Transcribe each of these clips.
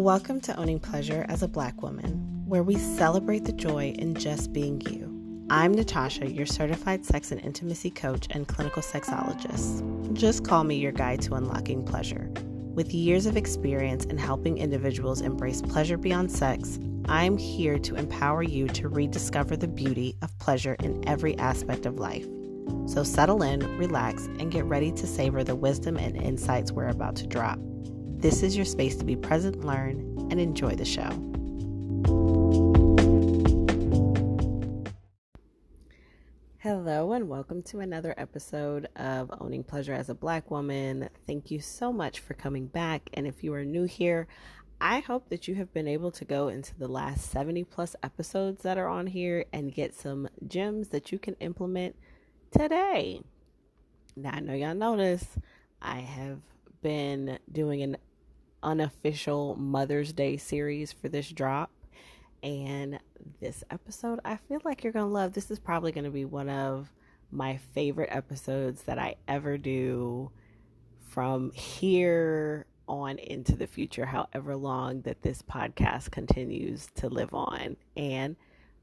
Welcome to Owning Pleasure as a Black Woman, where we celebrate the joy in just being you. I'm Natasha, your certified sex and intimacy coach and clinical sexologist. Just call me your guide to unlocking pleasure. With years of experience in helping individuals embrace pleasure beyond sex, I'm here to empower you to rediscover the beauty of pleasure in every aspect of life. So settle in, relax, and get ready to savor the wisdom and insights we're about to drop. This is your space to be present, learn, and enjoy the show. Hello, and welcome to another episode of Owning Pleasure as a Black Woman. Thank you so much for coming back. And if you are new here, I hope that you have been able to go into the last 70 plus episodes that are on here and get some gems that you can implement today. Now, I know y'all notice I have been doing an unofficial Mother's Day series for this drop, and this episode I feel like you're gonna love. This is probably gonna be one of my favorite episodes that I ever do from here on into the future, however long that this podcast continues to live on. And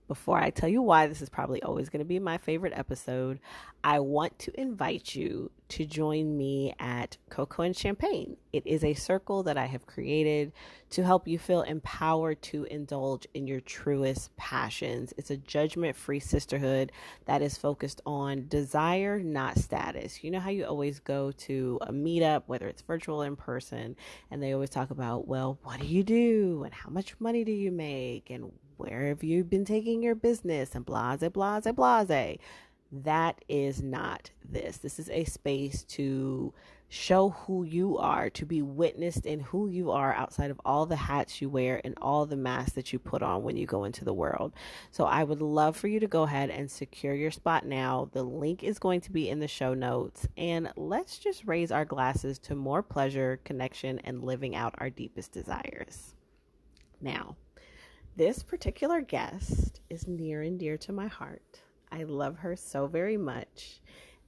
before I tell you why this is probably always going to be my favorite episode, I want to invite you to join me at Cocoa and Champagne. It is a circle that I have created to help you feel empowered to indulge in your truest passions. It's a judgment-free sisterhood that is focused on desire, not status. You know how you always go to a meetup, whether it's virtual or in person, and they always talk about, well, what do you do? And how much money do you make? And where have you been taking your business? And blase, blase, blase. That is not this. This is a space to show who you are, to be witnessed in who you are outside of all the hats you wear and all the masks that you put on when you go into the world. So I would love for you to go ahead and secure your spot now. The link is going to be in the show notes. And let's just raise our glasses to more pleasure, connection, and living out our deepest desires. Now, this particular guest is near and dear to my heart. I love her so very much.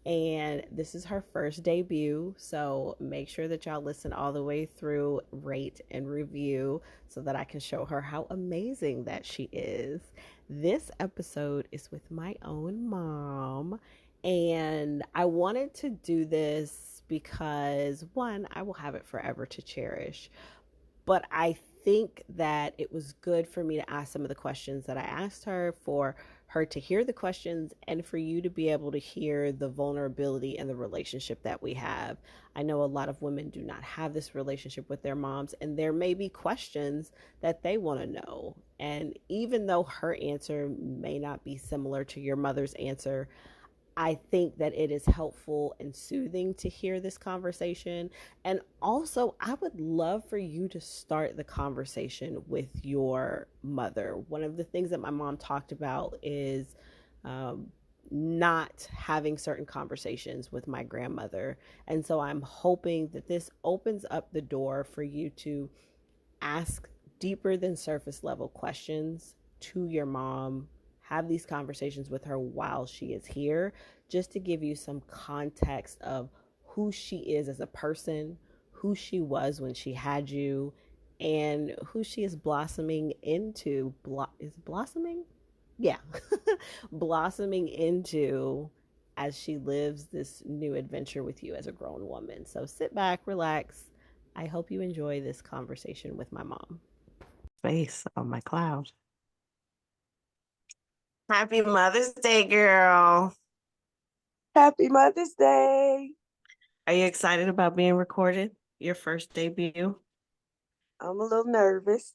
And this is her first debut. So make sure that y'all listen all the way through, rate and review so that I can show her how amazing that she is. This episode is with my own mom. And I wanted to do this because, one, I will have it forever to cherish. But I think that it was good for me to ask some of the questions that I asked her, for her to hear the questions, and for you to be able to hear the vulnerability and the relationship that we have. I know a lot of women do not have this relationship with their moms, and there may be questions that they want to know. And even though her answer may not be similar to your mother's answer, I think that it is helpful and soothing to hear this conversation. And also, I would love for you to start the conversation with your mother. One of the things that my mom talked about is not having certain conversations with my grandmother. And so I'm hoping that this opens up the door for you to ask deeper than surface level questions to your mom, have these conversations with her while she is here, just to give you some context of who she is as a person, who she was when she had you, and who she is blossoming into. Is blossoming? Yeah. Blossoming into as she lives this new adventure with you as a grown woman. So sit back, relax. I hope you enjoy this conversation with my mom. Face on my cloud. Happy Mother's Day, girl. Happy Mother's Day. Are you excited about being recorded? Your first debut? I'm a little nervous.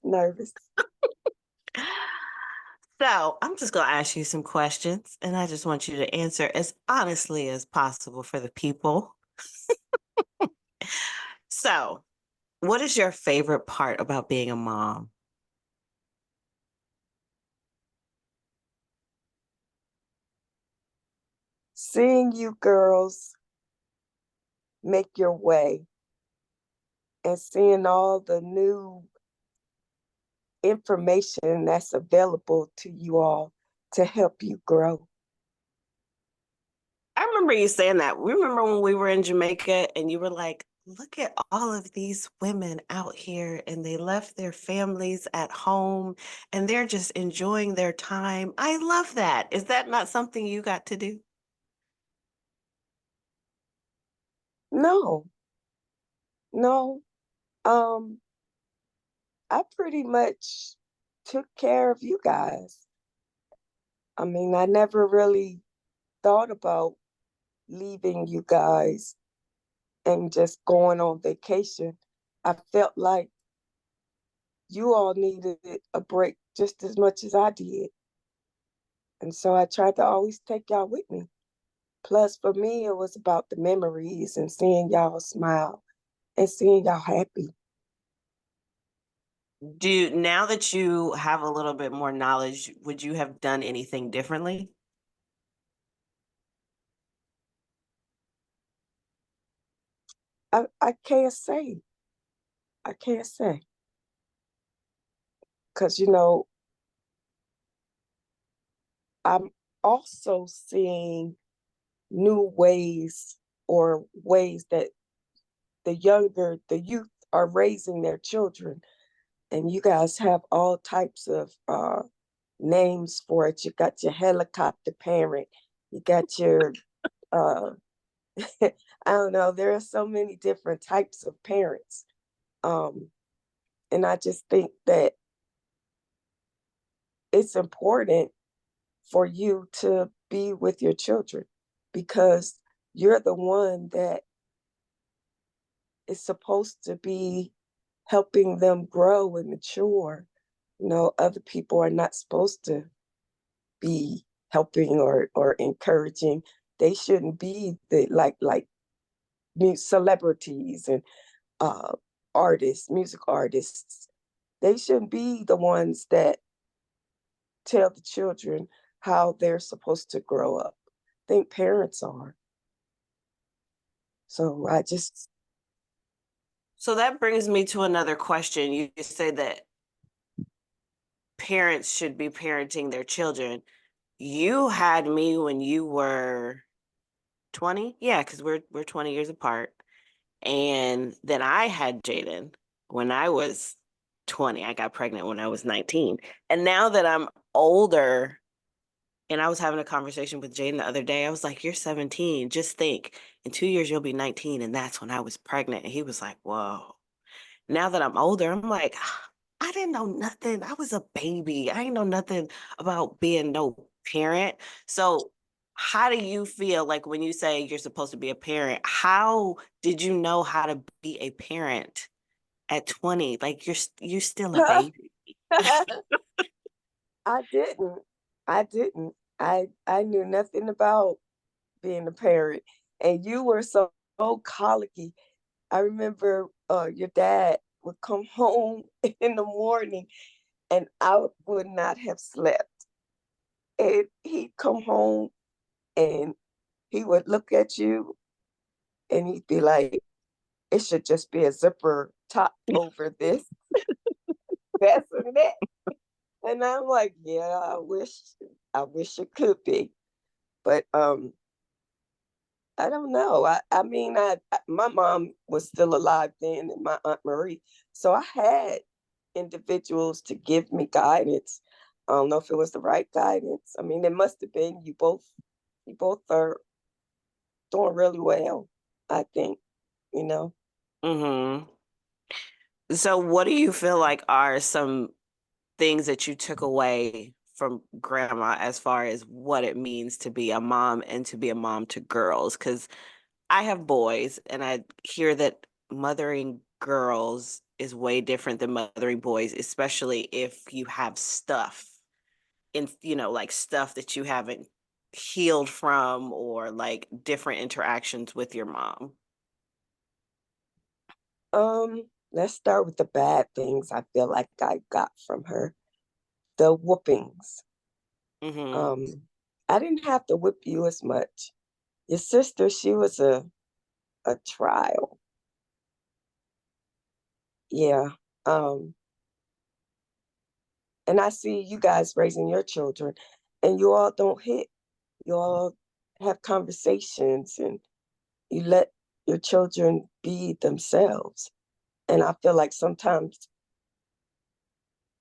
So I'm just going to ask you some questions, and I just want you to answer as honestly as possible for the people. So, what is your favorite part about being a mom? Seeing you girls make your way and seeing all the new information that's available to you all to help you grow. I remember you saying that. Remember when we were in Jamaica and you were like, look at all of these women out here and they left their families at home and they're just enjoying their time. I love that. Is that not something you got to do? No, no. Um, I pretty much took care of you guys. I mean, I never really thought about leaving you guys and just going on vacation. I felt like you all needed a break just as much as I did. And so I tried to always take y'all with me. Plus, for me, it was about the memories and seeing y'all smile and seeing y'all happy. Now that you have a little bit more knowledge, would you have done anything differently? I can't say. I can't say. Because, I'm also seeing new ways or ways that the youth are raising their children. And you guys have all types of names for it. You got your helicopter parent, you got your, uh, I don't know, there are so many different types of parents. Um, and I just think that it's important for you to be with your children because you're the one that is supposed to be helping them grow and mature. Other people are not supposed to be helping or encouraging. They shouldn't be the like celebrities and uh artists, music artists. They shouldn't be the ones that tell the children how they're supposed to grow up. I think parents are. So I just So that brings me to another question. You say that parents should be parenting their children. You had me when you were 20? Yeah, because we're 20 years apart. And then I had Jaden when I was 20. I got pregnant when I was 19. And now that I'm older, and I was having a conversation with Jaden the other day, I was like, "You're 17. Just think, in 2 years you'll be 19." And that's when I was pregnant. And he was like, "Whoa." Now that I'm older, I'm like, I didn't know nothing. I was a baby. I didn't know nothing about being no parent. So, how do you feel like when you say you're supposed to be a parent? How did you know how to be a parent at 20? Like you're still a baby. I didn't. I didn't. I knew nothing about being a parent. And you were so colicky. I remember your dad would come home in the morning and I would not have slept. And he'd come home and he would look at you and he'd be like, it should just be a zipper top over this, that's and that. And I'm like, yeah, I wish it could be. But I don't know. I mean, my mom was still alive then, and my aunt Marie. So I had individuals to give me guidance. I don't know if it was the right guidance. I mean, it must have been. You both are doing really well, I think, you know. Hmm. So, what do you feel like are some things that you took away from grandma as far as what it means to be a mom and to be a mom to girls? Because I have boys, and I hear that mothering girls is way different than mothering boys, especially if you have stuff like stuff that you haven't healed from or like different interactions with your mom. Let's start with the bad things I feel like I got from her. The whoopings. Hmm. Um, I didn't have to whip you as much. Your sister, she was a trial. Yeah. Um, and I see you guys raising your children, and you all don't hit. You all have conversations, and you let your children be themselves. And I feel like sometimes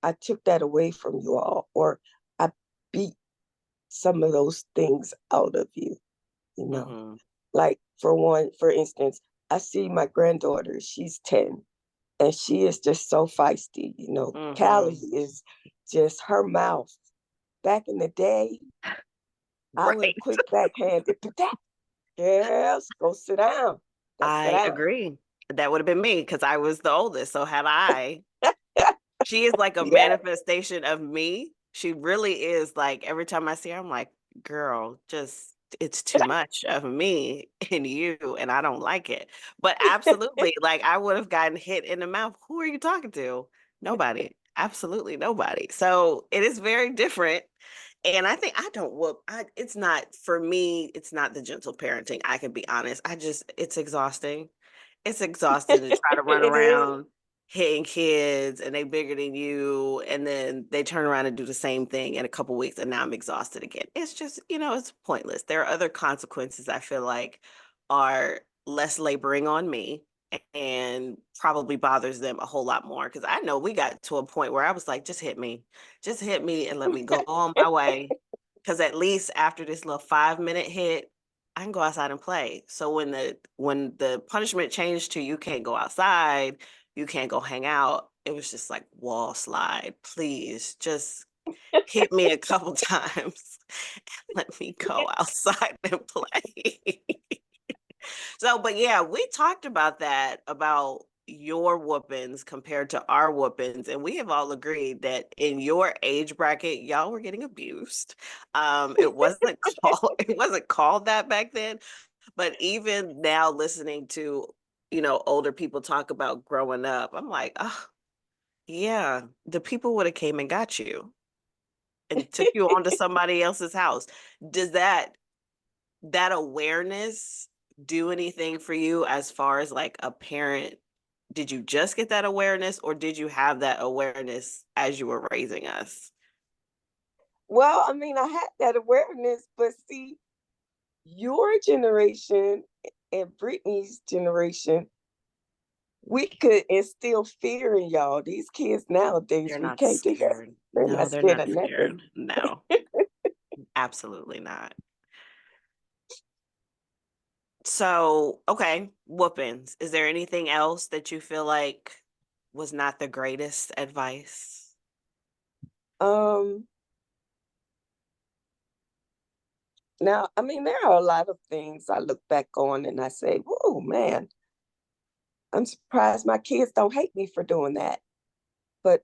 I took that away from you all, or I beat some of those things out of you, you know. Mm-hmm. Like for instance, I see my granddaughter, she's 10, and she is just so feisty, you know. Callie Mm-hmm. is just her mouth. Back in the day, I would have Right. quick backhanded, but that girls, go sit down. Go sit I down. agree. That would have been me because I was the oldest. So had I, she is like a Yeah. manifestation of me. She really is like every time I see her, I'm like, girl, just it's too much of me in you, and I don't like it. But absolutely, like I would have gotten hit in the mouth. Who are you talking to? Nobody. Absolutely nobody. So it is very different. And I think I don't whoop. It's not for me, it's not the gentle parenting. I can be honest. It's exhausting. It's exhausting to try to run It is. around hitting kids and they bigger than you and then they turn around and do the same thing in a couple weeks and now I'm exhausted again. It's just, it's pointless. There are other consequences I feel like are less laboring on me and probably bothers them a whole lot more because I know we got to a point where I was like, just hit me. Just hit me and let me go on my way. Because at least after this little 5 minute hit, I can go outside and play. So when the punishment changed to you can't go outside, you can't go hang out, it was just like wall slide. Please just hit me a couple times and let me go outside and play. So, but yeah, we talked about that, about your whoopings compared to our whoopings, and we have all agreed that in your age bracket, y'all were getting abused. It wasn't called it wasn't called that back then, but even now listening to, older people talk about growing up, I'm like, oh, yeah, the people would have came and got you and took you on to somebody else's house. Does that awareness do anything for you as far as like a parent? Did you just get that awareness or did you have that awareness as you were raising us? Well, I mean, I had that awareness, but see, your generation and Brittany's generation, we could instill fear in y'all. These kids nowadays, They're we not can't do that. scared. They're not No, they're scared not of nothing. scared. No, absolutely not. So, okay, whoopings. Is there anything else that you feel like was not the greatest advice? Um, Now, I mean, there are a lot of things I look back on and I say, "Whoa, man, I'm surprised my kids don't hate me for doing that." But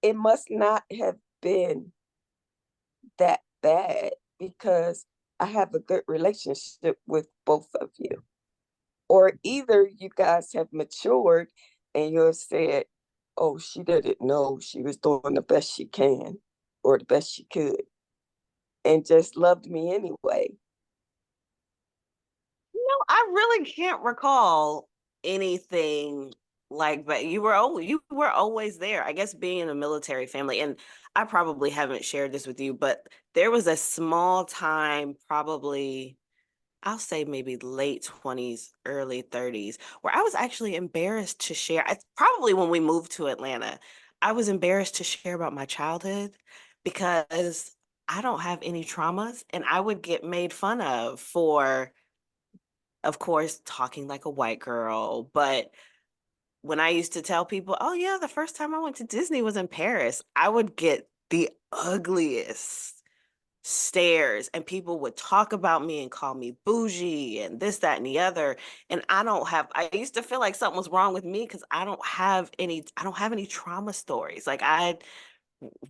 it must not have been that bad because I have a good relationship with both of you. Or either you guys have matured and you have said, "Oh, she didn't know she was doing the best she can or the best she could," and just loved me anyway. No, I really can't recall anything like that. You were always there. I guess being in a military family, and I probably haven't shared this with you, but there was a small time, probably I'll say maybe late 20s, early 30s, where I was actually embarrassed to share. Probably when we moved to Atlanta, I was embarrassed to share about my childhood because I don't have any traumas and I would get made fun of, of course, talking like a white girl. But when I used to tell people, oh, yeah, the first time I went to Disney was in Paris, I would get the ugliest stares and people would talk about me and call me bougie and this, that, and the other. And I used to feel like something was wrong with me because I don't have any trauma stories. Like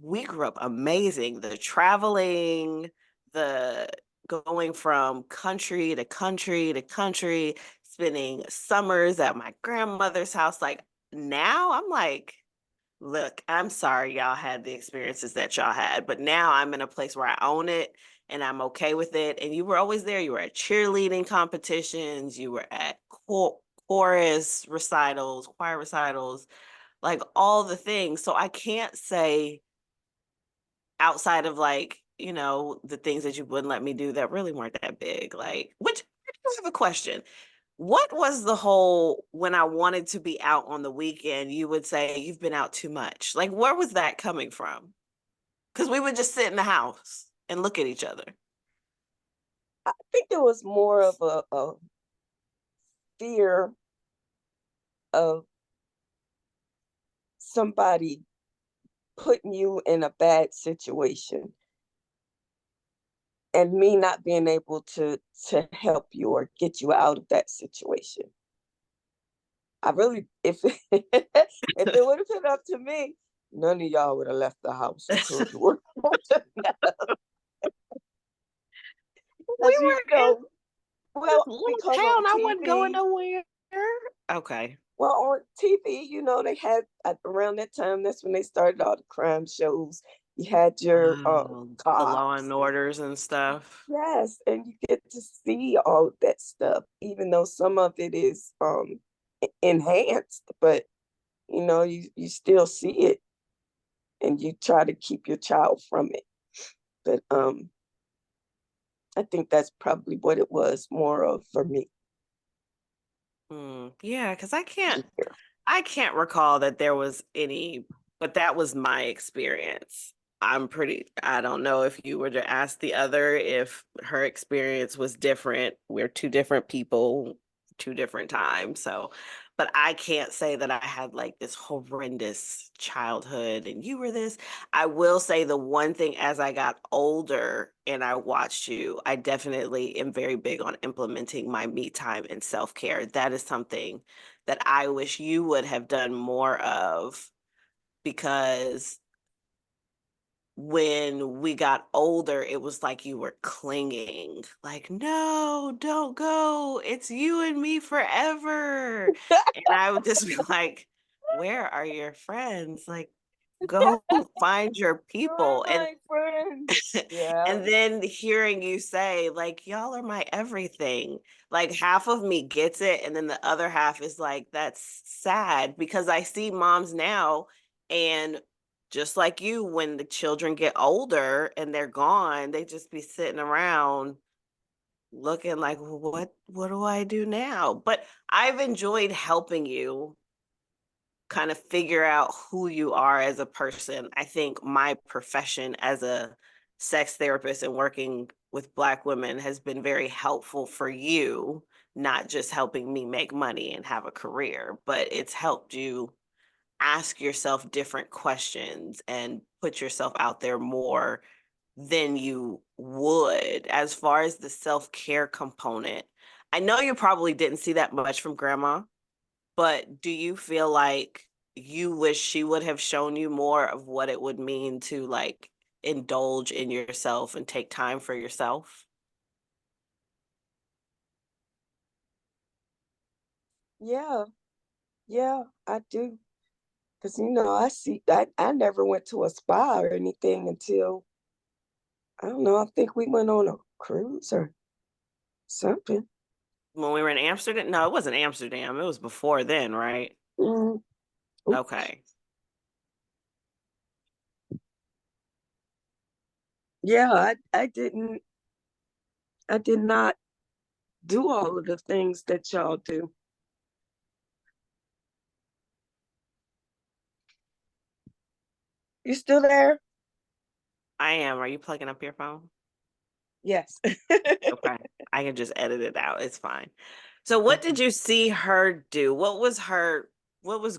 we grew up amazing. The traveling, the going from country to country to country, spending summers at my grandmother's house. Like now I'm like, look, I'm sorry y'all had the experiences that y'all had, but now I'm in a place where I own it and I'm okay with it. And you were always there. You were at cheerleading competitions, you were at chorus recitals, choir recitals, like all the things. So I can't say outside of like the things that you wouldn't let me do that really weren't that big. Like, which I have a question. What was the whole when I wanted to be out on the weekend, you would say you've been out too much? Like, where was that coming from? Because we would just sit in the house and look at each other. I think there was more of a fear of somebody putting you in a bad situation and me not being able to help you or get you out of that situation. I really, if if it would have been up to me, none of y'all would have left the house or closed the door. We Because were in this well, little because on town. I wasn't going TV, nowhere. Okay. well, on TV, they had around that time. That's when they started all the crime shows. You had your The Law cops. and Orders and stuff. Yes, and you get to see all of that stuff, even though some of it is enhanced, but you still see it and you try to keep your child from it. But I think that's probably what it was more of for me. Yeah, because I can't recall that there was any, but that was my experience. I don't know if you were to ask the other if her experience was different. We're two different people, two different times. So, but I can't say that I had like this horrendous childhood and you were this. I will say the one thing as I got older and I watched you, I definitely am very big on implementing my me time and self-care. That is something that I wish you would have done more of because when we got older, it was like you were clinging, like, no, don't go. It's you and me forever. And I would just be like, where are your friends? Like, go find your You're people. And my friend. Yeah. and then hearing you say, like, y'all are my everything. Like half of me gets it, and then the other half is like, that's sad because I see moms now, and just like you, when the children get older and they're gone, they just be sitting around looking like, "Well, what do I do now?" But I've enjoyed helping you kind of figure out who you are as a person. I think my profession as a sex therapist and working with Black women has been very helpful for you, not just helping me make money and have a career, but it's helped you ask yourself different questions and put yourself out there more than you would. As far as the self care component, I know you probably didn't see that much from grandma, but do you feel like you wish she would have shown you more of what it would mean to like indulge in yourself and take time for yourself? Yeah. Yeah, I do. Because, I never went to a spa or anything until, I don't know, I think we went on a cruise or something. When we were in Amsterdam? No, it wasn't Amsterdam. It was before then, right? Mm, oops. Okay. Yeah, I did not do all of the things that y'all do. You still there? I am. Are you plugging up your phone? Yes. Okay. I can just edit it out. It's fine. So what Okay. did you see her do? What was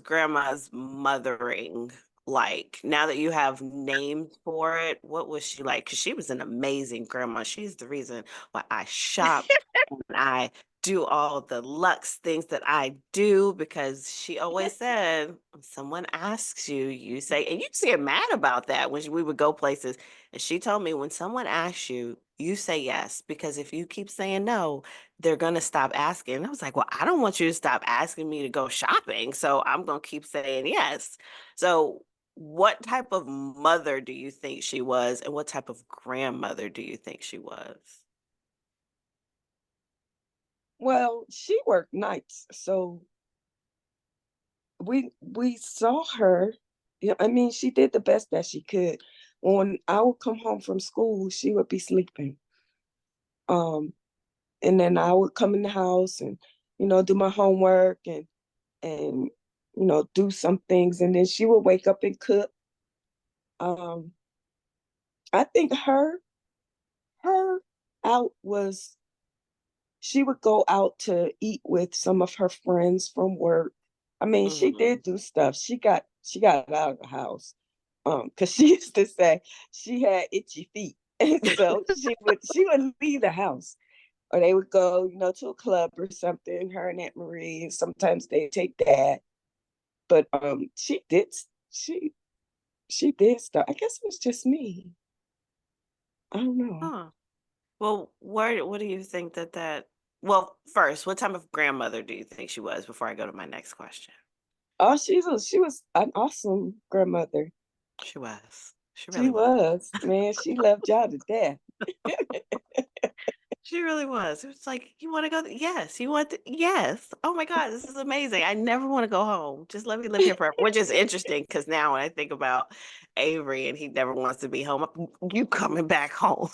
grandma's mothering like? Now that you have names for it, what was she like? Because she was an amazing grandma. She's the reason why I shop and I do all the Lux things that I do because she always said, when someone asks you, you say, and you used to get mad about that when we would go places. And she told me when someone asks you, you say yes, because if you keep saying no, they're going to stop asking. And I was like, well, I don't want you to stop asking me to go shopping. So I'm going to keep saying yes. So, what type of mother do you think she was? And what type of grandmother do you think she was? Well, she worked nights, so we saw her. Yeah, I mean, she did the best that she could, when I would come home from school, she would be sleeping. Um, and then I would come in the house and, do my homework and do some things, and then she would wake up and cook. Um, I think her out was she would go out to eat with some of her friends from work. I mean, she Hmm. did do stuff. She got out of the house. Because she used to say she had itchy feet. And so she would leave the house. Or they would go, to a club or something, her and Aunt Marie, and sometimes they take dad. But she she did stuff. I guess it was just me. I don't know. Huh. Well, what do you think well, first, what type of grandmother do you think she was before I go to my next question? Oh, she was an awesome grandmother. She was. She She really was. was, man. She loved y'all to death. She really was. It was like, you want to go? Yes. You want to? Yes. Oh my God, this is amazing. I never want to go home. Just let me live here forever. Which is interesting because now when I think about Avery and he never wants to be home, you coming back home.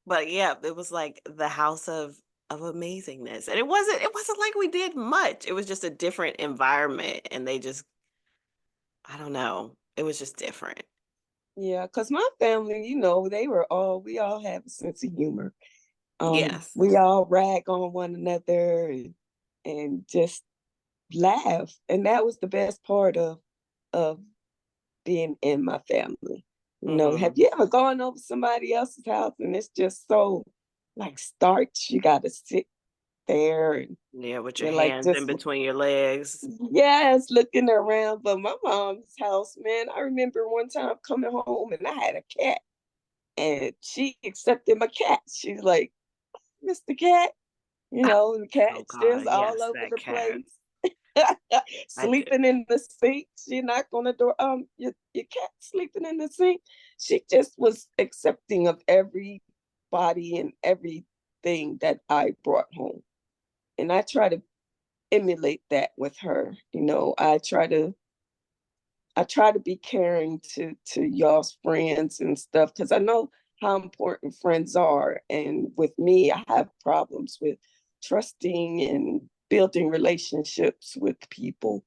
But yeah, it was like the house of amazingness. And it wasn't like we did much. It was just a different environment and they just I don't know. It was just different. Yeah, because my family, we all have a sense of humor. Yes. We all rag on one another and just laugh. And that was the best part of being in my family. Have Hmm. you ever gone over somebody else's house and it's just so like starch? You got to sit there and Yeah, with your you're like hands in just between your legs. yes, looking around. But my mom's house, man, I remember one time coming home and I had a cat and she accepted my cat. She's like, Mr. Cat, the Oh cat's God, just all yes, over that the cat. place. I do. Sleeping in the sink. She knocked on the door. Your cat sleeping in the sink. She just was accepting of everybody and everything that I brought home. And I try to emulate that with her. I try to be caring to y'all's friends and stuff because I know how important friends are. And with me, I have problems with trusting and building relationships with people.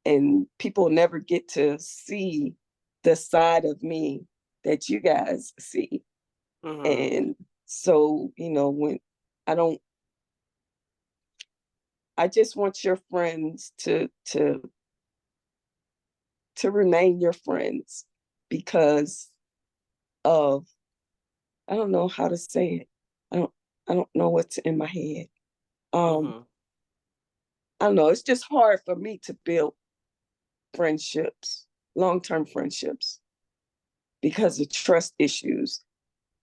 And people never get to see the side of me that you guys see. Hmm. And so, when I don't I just want your friends to remain your friends because of I don't know how to say it. I don't I don't know what's in my head. Um, Hmm. I don't know. It's just hard for me to build friendships, long-term friendships, because of trust issues.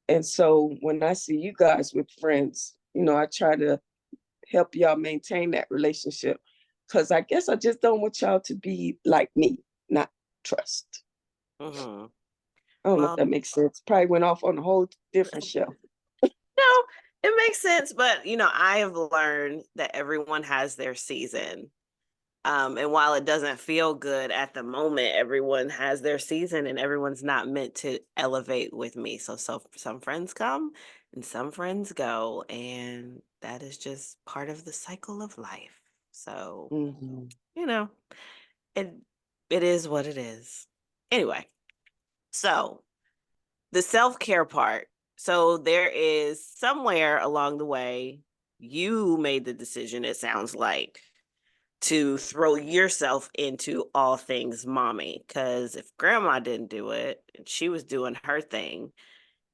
And so when I see you guys with friends, I try to help y'all maintain that relationship because I guess I just don't want y'all to be like me, not trust. Hmm. I don't know if Well, that makes sense. Probably went off on a whole different show. no, it makes sense, but I have learned that everyone has their season. And while it doesn't feel good at the moment, everyone has their season and everyone's not meant to elevate with me. So some friends come and some friends go, and that is just part of the cycle of life. So, Mm-hmm. you know, it it is what it is. Anyway, so the self-care part. So there is somewhere along the way you made the decision, it sounds like, to throw yourself into all things mommy. Because if grandma didn't do it and she was doing her thing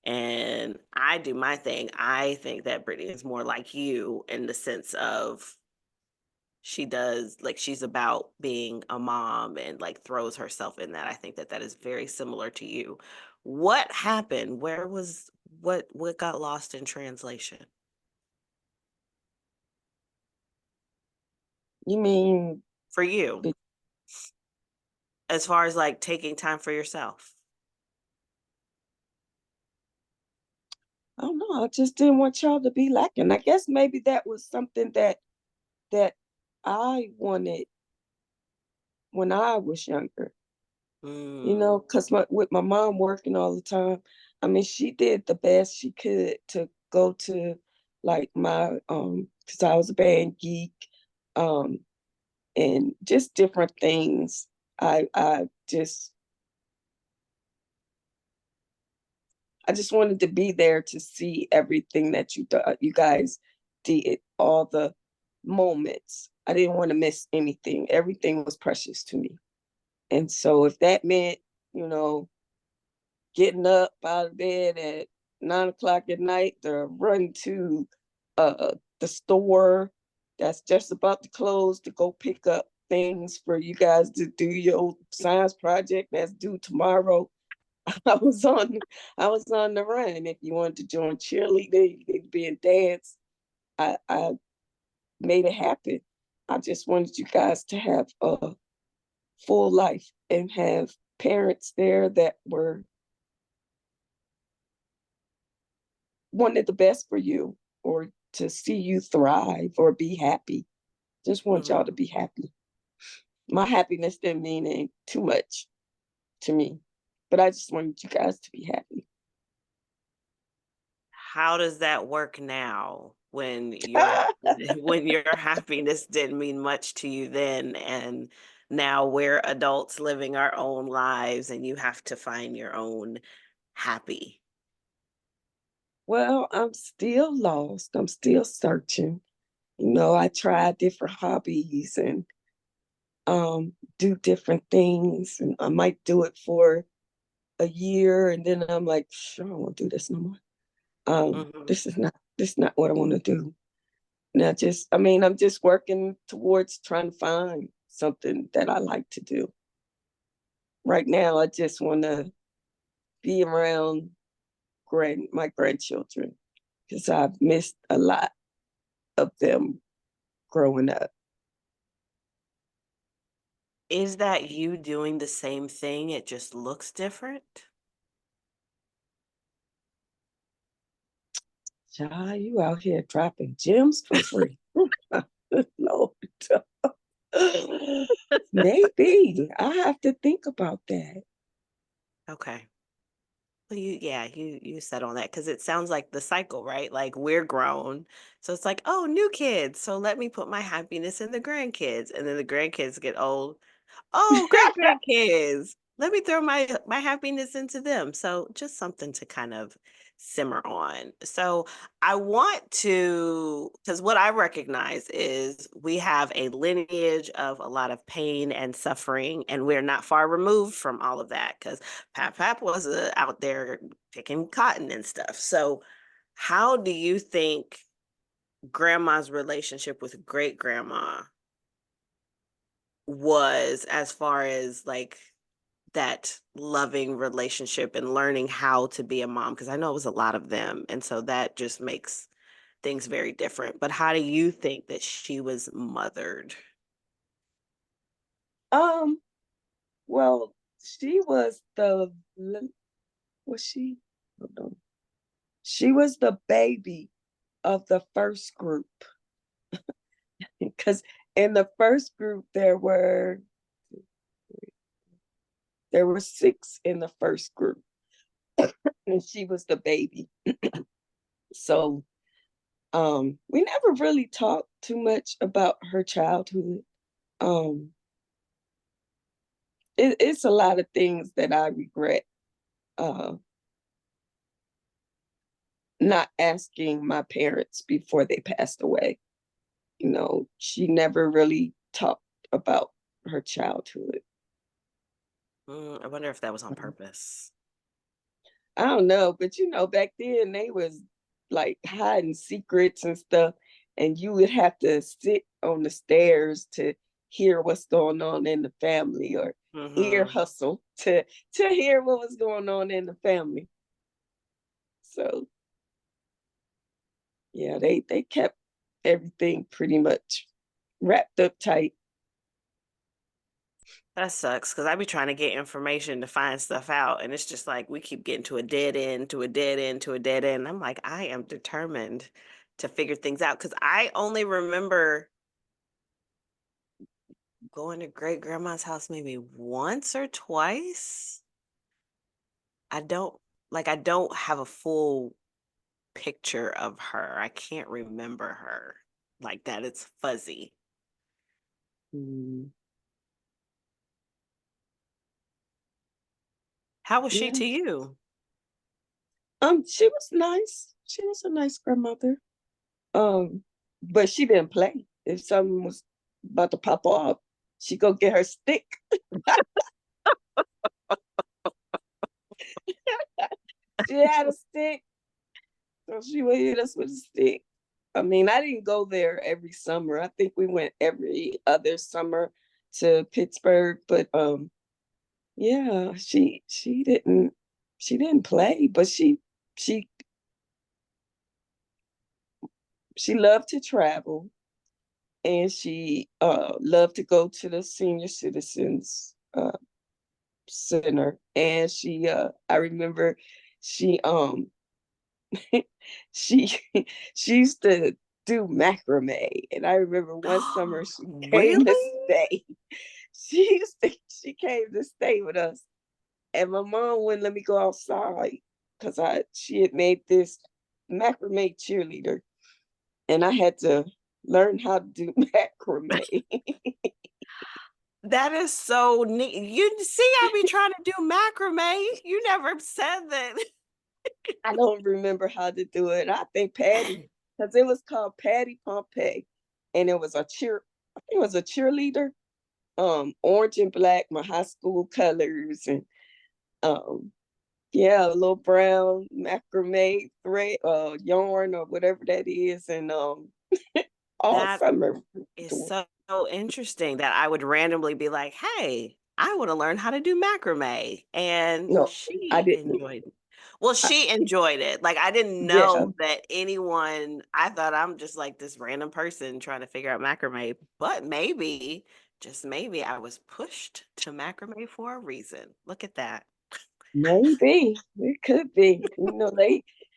and I do my thing, I think that Brittany is more like you in the sense of she does like she's about being a mom and like throws herself in that. I think that that is very similar to you. What happened? Where was what got lost in translation You mean, for you be- as far as like taking time for yourself? I don't know. I just didn't want y'all to be lacking. I guess maybe that was something that I wanted when I was younger. Mm, because with my mom working all the time, I mean, she did the best she could to go to like because I was a band geek, um, and just different things. I just wanted to be there to see everything that you guys did, all the moments. I didn't want to miss anything. Everything was precious to me. And so if that meant, you know, getting up out of bed at 9 o'clock at night to run to the store that's just about to close to go pick up things for you guys to do your science project that's due tomorrow. I was on I was on the run. If you wanted to join cheerleading, it'd be in dance. I made it happen. I just wanted you guys to have a full life and have parents there that were wanted the best for you or to see you thrive or be happy. Just want y'all to mm. be happy. My happiness didn't mean too much to me, but I just wanted you guys to be happy. How does that work now when your when your happiness didn't mean much to you then, and now we're adults living our own lives and you have to find your own happy? Well, I'm still lost. I'm still searching. I try different hobbies and do different things, and I might do it for a year, and then I'm like, sure, I don't want to do this no more. Mhm. This is not what I want to do. And I'm just working towards trying to find something that I like to do. Right now, I just want to be around my grandchildren because I've missed a lot of them growing up. Is that you doing the same thing, it just looks different? Child, you out here dropping gems for free. Lord. Maybe I have to think about that. Okay. Well, you said on that because it sounds like the cycle, right? Like we're grown, so it's like, oh, new kids. So let me put my happiness in the grandkids, and then the grandkids get old. Oh, great grandkids. Let me throw my happiness into them. So just something to kind of simmer on. So I want to, because what I recognize is we have a lineage of a lot of pain and suffering, and we're not far removed from all of that because Pap was out there picking cotton and stuff. So how do you think grandma's relationship with great grandma was, as far as like that loving relationship and learning how to be a mom? Because I know it was a lot of them, and so that just makes things very different. But how do you think that she was mothered? Um, well, she was was she? Hold on. She was the baby of the first group because in the first group there were six in the first group, and she was the baby. So we never really talked too much about her childhood. Um, it's a lot of things that I regret uh, not asking my parents before they passed away. She never really talked about her childhood. I wonder if that was on purpose. I don't know, but back then they was like hiding secrets and stuff, and you would have to sit on the stairs to hear what's going on in the family, or ear Hmm. hustle to hear what was going on in the family. So yeah, they kept everything pretty much wrapped up tight. That sucks because I be trying to get information to find stuff out, and it's just like we keep getting to a dead end, to a dead end, to a dead end. I'm like, I am determined to figure things out because I only remember going to great grandma's house maybe once or twice. I don't I don't have a full picture of her. I can't remember her like that. It's fuzzy. Mm, How was she yeah. to you? She was nice. She was a nice grandmother. Um, but she didn't play. If something was about to pop off, she go get her stick. She had a stick, so she would hit us with a stick. I mean, I didn't go there every summer. I think we went every other summer to Pittsburgh, but yeah, she didn't play, but she she loved to travel, and she loved to go to the senior citizens center. And I remember she she she used to do macrame, and I remember one summer she came to Really? stay. She came to stay with us, and my mom wouldn't let me go outside because I she had made this macrame cheerleader, and I had to learn how to do macrame. That is so neat. You see, I be trying to do macrame. You never said that. I don't remember how to do it. I think Patty, because it was called Patty Pompey, and it was a cheer. I think it was a cheerleader. Orange and black, my high school colors, and um, yeah, a little brown macrame thread, yarn or whatever that is, and all That summer. is so interesting that I would randomly be like, "Hey, I wanna learn how to do macrame," and No, I she didn't. enjoyed it. Well, I, she enjoyed it. Like, I didn't yeah, know that anyone I thought I'm just like this random person trying to figure out macrame, but maybe, just maybe, I was pushed to macrame for a reason. Look at that. maybe it could be.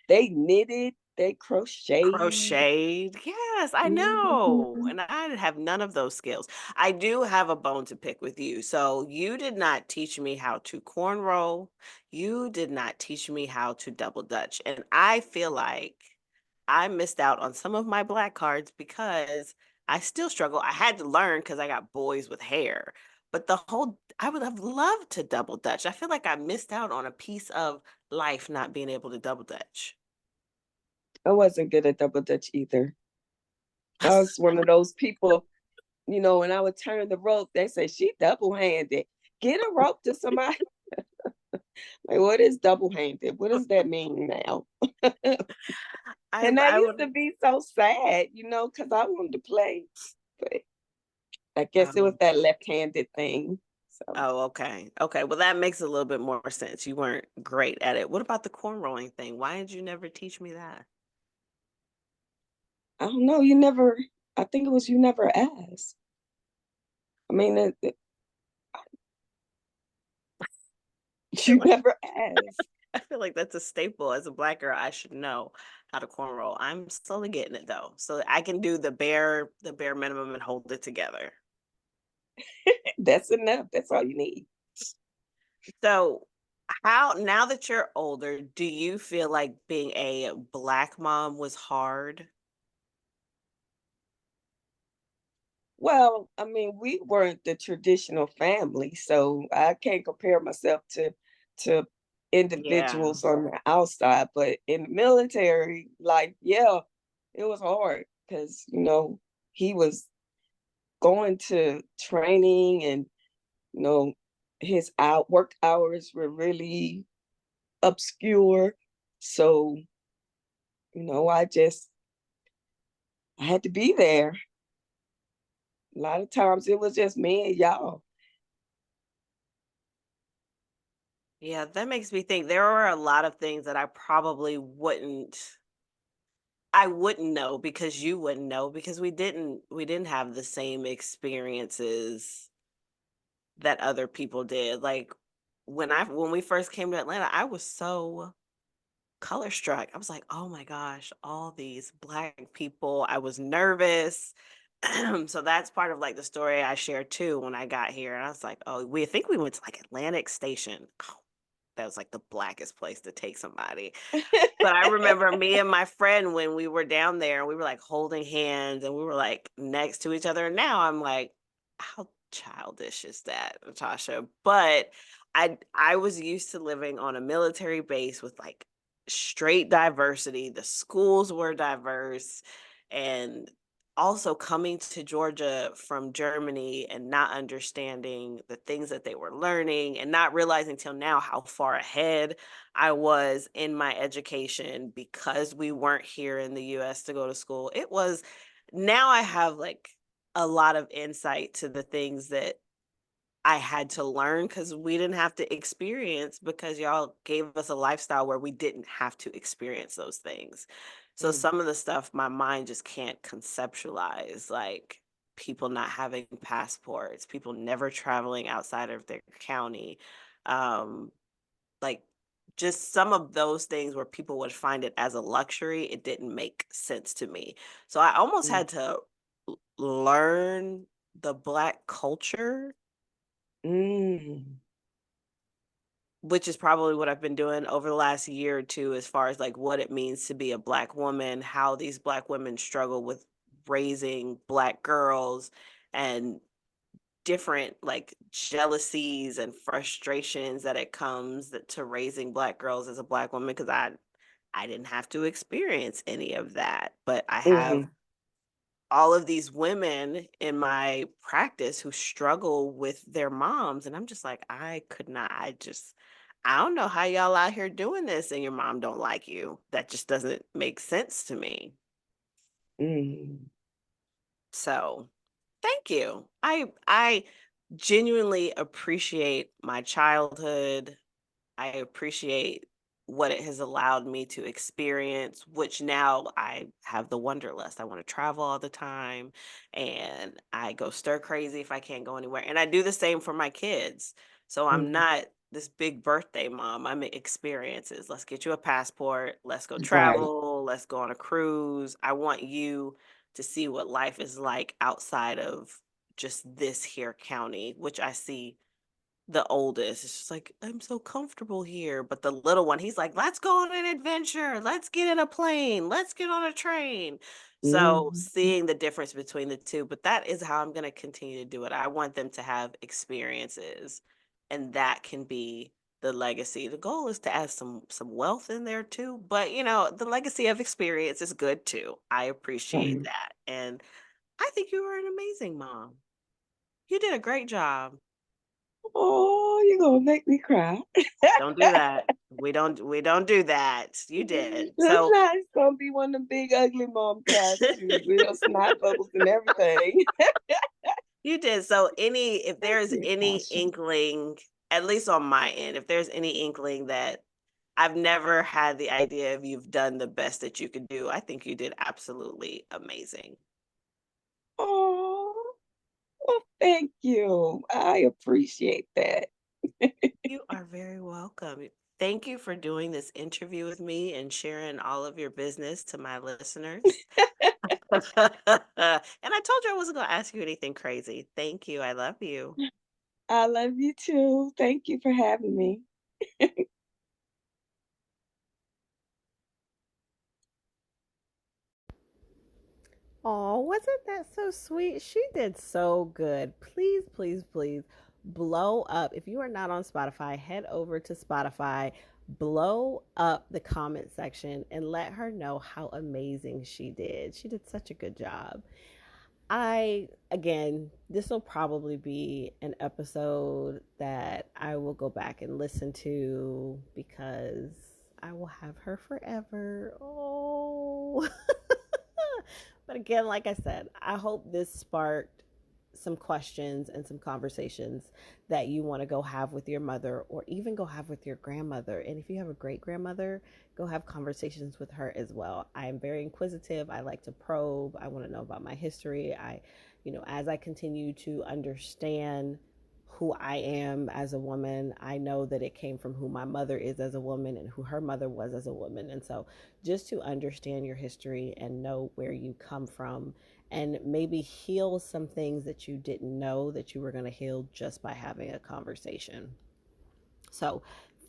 They knitted, they crocheted. Crocheted. Yes, I know, Mhm. and I have none of those skills. I do have a bone to pick with you. So, you did not teach me how to cornrow. You did not teach me how to double dutch, and I feel like I missed out on some of my black cards because I still struggle. I had to learn because I got boys with hair, but I would have loved to double dutch. I feel like I missed out on a piece of life not being able to double dutch. I wasn't good at double dutch either. I was one of those people, when I would turn the rope, they say she double handed. Get a rope to somebody. Like, what is double handed? What does that mean now? And I I used would to be so sad, because I wanted to play. But I guess it was um, that left handed thing. So oh, okay. Okay, well, that makes a little bit more sense. You weren't great at it. What about the cornrowing thing? Why did you never teach me that? I don't know. I think it was you never asked. I mean, I feel you like never asked. I feel like that's a staple. As a Black girl, I should know how to cornrow. I'm slowly getting it though. So I can do the bare minimum and hold it together. That's enough. That's all you need. So, how now that you're older, do you feel like being a Black mom was hard? Well, I mean, we weren't the traditional family, so I can't compare myself to Yeah. individuals on the outside. But in the military, like, yeah, it was hard because he was going to training, and you know his out work hours were really obscure. So I had to be there. A lot of times it was just me and y'all. Yeah, that makes me think there are a lot of things that I wouldn't know because you wouldn't know because we didn't have the same experiences that other people did. Like when we first came to Atlanta, I was so color struck. I was like, "Oh my gosh, all these Black people." I was nervous. So that's part of like the story I shared too when I got here. And I was like, oh, we think we went to like Atlantic Station. Oh, that was like the blackest place to take somebody. But I remember me and my friend when we were down there, we were like holding hands and we were like next to each other. And now I'm like, how childish is that, Natasha? But I was used to living on a military base with like straight diversity. The schools were diverse, and also coming to Georgia from Germany and not understanding the things that they were learning and not realizing till now how far ahead I was in my education because we weren't here in the US to go to school. It was now I have like a lot of insight to the things that I had to learn because we didn't have to experience because y'all gave us a lifestyle where we didn't have to experience those things. So Mm, some of the stuff my mind just can't conceptualize, like people not having passports, people never traveling outside of their county. Um, like just some of those things where people would find it as a luxury, it didn't make sense to me. So I almost mm, had to learn the Black culture, mm, which is probably what I've been doing over the last year or two as far as like what it means to be a Black woman, how these Black women struggle with raising Black girls, and different like jealousies and frustrations that it comes to raising Black girls as a Black woman, because I didn't have to experience any of that, but I have mhm, all of these women in my practice who struggle with their moms, and I'm just like, I could not. I don't know how y'all out here doing this and your mom don't like you. That just doesn't make sense to me. mm. So thank you. I genuinely appreciate my childhood. I appreciate what it has allowed me to experience, which now I have the wanderlust. I want to travel all the time, and I go stir crazy if I can't go anywhere. And I do the same for my kids. So I'm Mm. not this big birthday mom. I'm experiences. Let's get you a passport. Let's go Right. travel. Let's go on a cruise. I want you to see what life is like outside of just this here county, which I see the oldest. It's just like, I'm so comfortable here. But the little one, he's like, let's go on an adventure. Let's get in a plane. Let's get on a train. So Mhm. seeing the difference between the two, but that is how I'm going to continue to do it. I want them to have experiences, and that can be the legacy. The goal is to add some wealth in there too, but the legacy of experience is good too. I appreciate Right. that. And I think you were an amazing mom. You did a great job. Oh, you're gonna make me cry. Don't do that. We don't do that. You did. That's So not. It's gonna be one of the big ugly mom cries too, real snot bubbles and everything. you did. So if Thank there's you, any Tasha. inkling, at least on my end, if there's any inkling that I've never had the idea of you've done the best that you could do, I think you did absolutely amazing. Oh, well, thank you. I appreciate that. You are very welcome. Thank you for doing this interview with me and sharing all of your business to my listeners. And I told you I wasn't going to ask you anything crazy. Thank you. I love you. I love you too. Thank you for having me. Oh, wasn't that so sweet? She did so good. Please, please, please blow up. If you are not on Spotify, head over to Spotify, blow up the comment section, and let her know how amazing she did. She did such a good job. Again, this will probably be an episode that I will go back and listen to because I will have her forever. Oh. But again, like I said, I hope this sparked some questions and some conversations that you want to go have with your mother or even go have with your grandmother. And if you have a great grandmother, go have conversations with her as well. I am very inquisitive. I like to probe. I want to know about my history. As I continue to understand who I am as a woman. I know that it came from who my mother is as a woman and who her mother was as a woman. And so just to understand your history and know where you come from and maybe heal some things that you didn't know that you were going to heal just by having a conversation. So,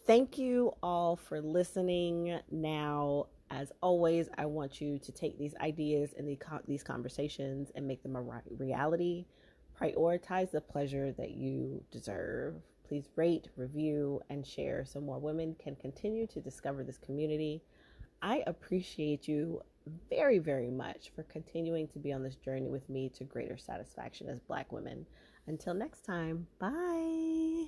thank you all for listening. Now, as always, I want you to take these ideas and these conversations and make them a reality. Prioritize the pleasure that you deserve. Please rate, review, and share so more women can continue to discover this community. I appreciate you very, very much for continuing to be on this journey with me to greater satisfaction as Black women. Until next time, bye.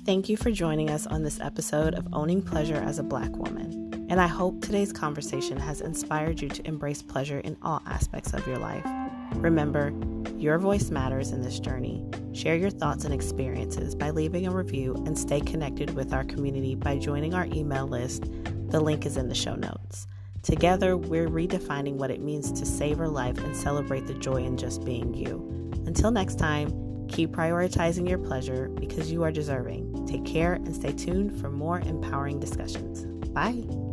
Thank you for joining us on this episode of Owning Pleasure as a Black Woman, and I hope today's conversation has inspired you to embrace pleasure in all aspects of your life. Remember, your voice matters in this journey. Share your thoughts and experiences by leaving a review and stay connected with our community by joining our email list. The link is in the show notes. Together, we're redefining what it means to savor life and celebrate the joy in just being you. Until next time, keep prioritizing your pleasure because you are deserving. Take care and stay tuned for more empowering discussions. Bye.